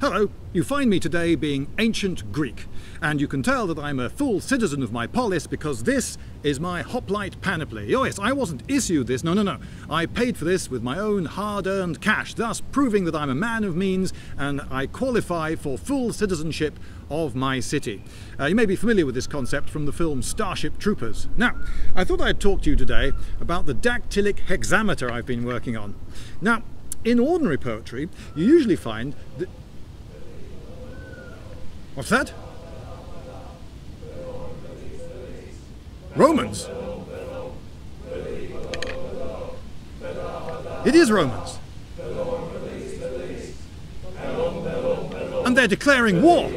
Hello, you find me today being ancient Greek, and you can tell that I'm a full citizen of my polis because this is my hoplite panoply. Oh yes, I wasn't issued this, no. I paid for this with my own hard-earned cash, thus proving that I'm a man of means and I qualify for full citizenship of my city. You may be familiar with this concept from the film Starship Troopers. Now, I thought I'd talk to you today about the dactylic hexameter I've been working on. Now, in ordinary poetry, you usually find that... What's that? Romans? It is Romans. And they're declaring war.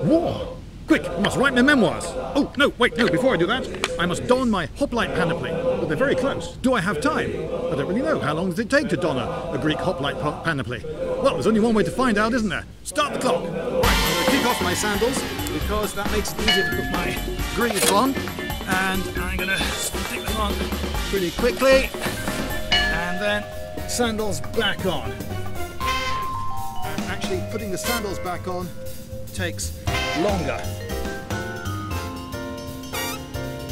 War? Quick, I must write my memoirs. Oh, no, wait, no, before I do that, I must don my hoplite panoply. But they're very close. Do I have time? I don't really know. How long does it take to don a Greek hoplite panoply? Well, there's only one way to find out, isn't there? Start the clock. Right, I'm going to kick off my sandals because that makes it easier to put my greaves on. And I'm going to stick them on pretty quickly. And then sandals back on. And actually putting the sandals back on takes longer.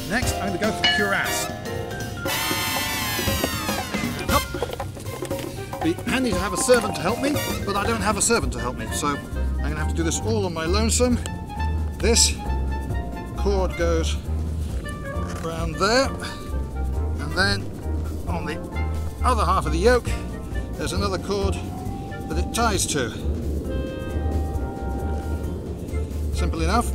Next, I'm going to go for the cuirass. Up. Be handy to have a servant to help me, but I don't have a servant to help me, so I'm going to have to do this all on my lonesome. This cord goes around there, and then on the other half of the yoke, there's another cord that it ties to. Simple enough.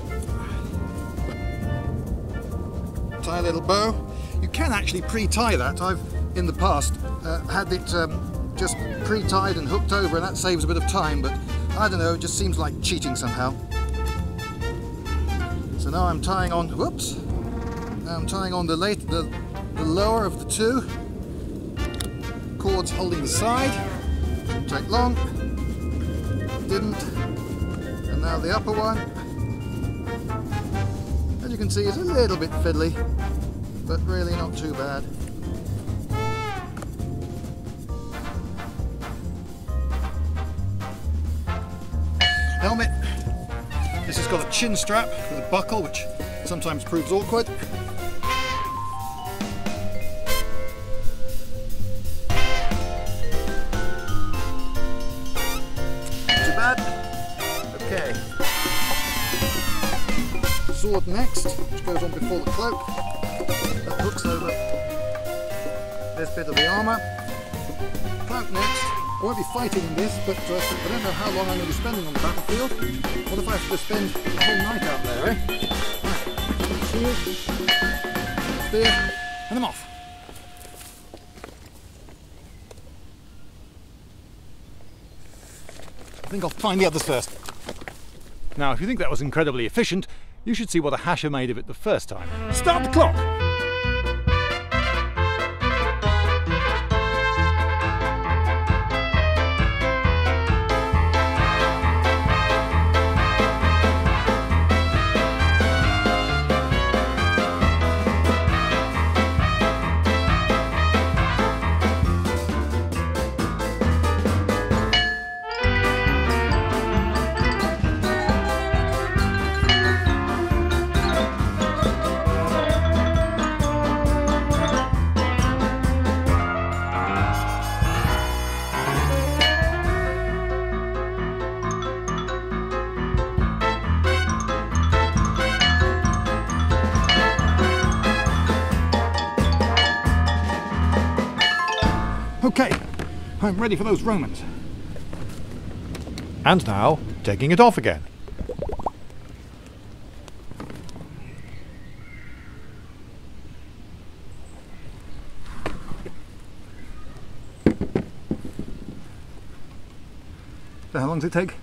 Tie a little bow. You can actually pre-tie that. I've in the past had it just pre-tied and hooked over, and that saves a bit of time, but I don't know, it just seems like cheating somehow. So now I'm tying on, whoops, now I'm tying on the lower of the two cords holding the side. Didn't take long, didn't, and now the upper one. As you can see, it's a little bit fiddly, but really not too bad. Helmet. This has got a chin strap with a buckle, which sometimes proves awkward. Not too bad. Okay. Sword next, which goes on before the cloak. That hooks over this bit of the armour. Cloak next. I won't be fighting in this, but I don't know how long I'm going to be spending on the battlefield. What if I have to spend the whole night out there, eh? Right. Shield, spear, and I'm off. I think I'll find the others first. Now, if you think that was incredibly efficient, you should see what a hasher made of it the first time. Start the clock! Okay, I'm ready for those Romans. And now, taking it off again. So how long does it take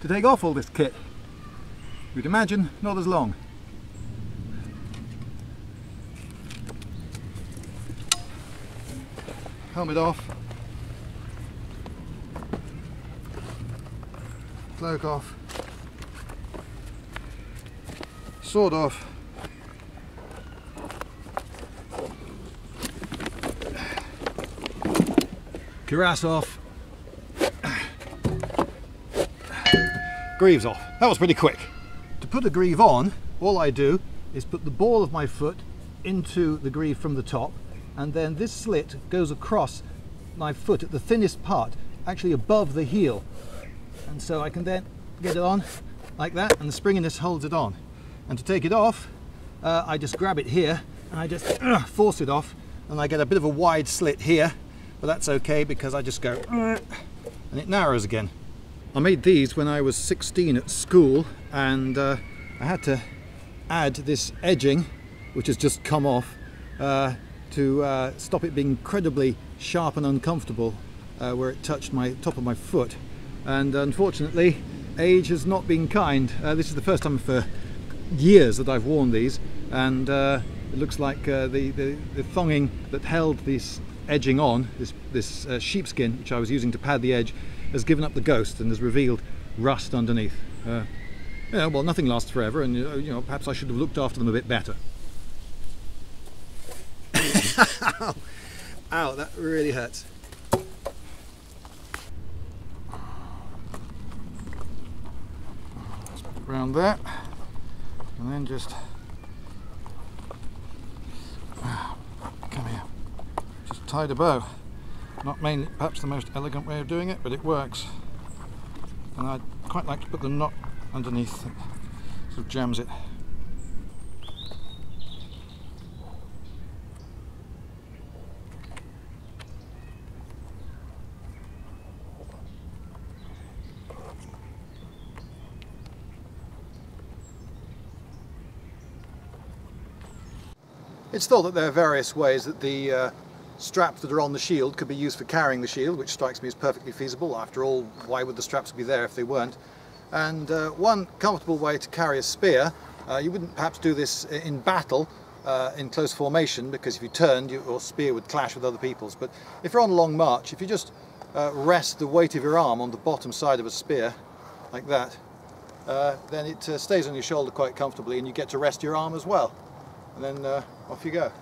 to take off all this kit? You'd imagine not as long. Helmet off. Cloak off. Sword off. Cuirass off. Greaves off. That was pretty quick. To put a greave on, all I do is put the ball of my foot into the greave from the top, and then this slit goes across my foot at the thinnest part, actually above the heel. And so I can then get it on like that, and the springiness holds it on. And to take it off, I just grab it here and I just force it off, and I get a bit of a wide slit here, but that's okay because I just go and it narrows again. I made these when I was 16 at school, and I had to add this edging, which has just come off, to stop it being incredibly sharp and uncomfortable where it touched my top of my foot. And unfortunately, age has not been kind. This is the first time for years that I've worn these, and it looks like the thonging that held this edging on, this sheepskin which I was using to pad the edge, has given up the ghost and has revealed rust underneath. Yeah, well, nothing lasts forever, and you know, perhaps I should have looked after them a bit better. Ow, that really hurts. Just put it around there, and then just come here. Just tied a bow. Not mainly, perhaps the most elegant way of doing it, but it works. And I'd quite like to put the knot underneath that sort of jams it. It's thought that there are various ways that the straps that are on the shield could be used for carrying the shield, which strikes me as perfectly feasible. After all, why would the straps be there if they weren't? And one comfortable way to carry a spear, you wouldn't perhaps do this in battle, in close formation, because if you turned, your spear would clash with other people's. But if you're on a long march, if you just rest the weight of your arm on the bottom side of a spear, like that, then it stays on your shoulder quite comfortably, and you get to rest your arm as well. And then off you go.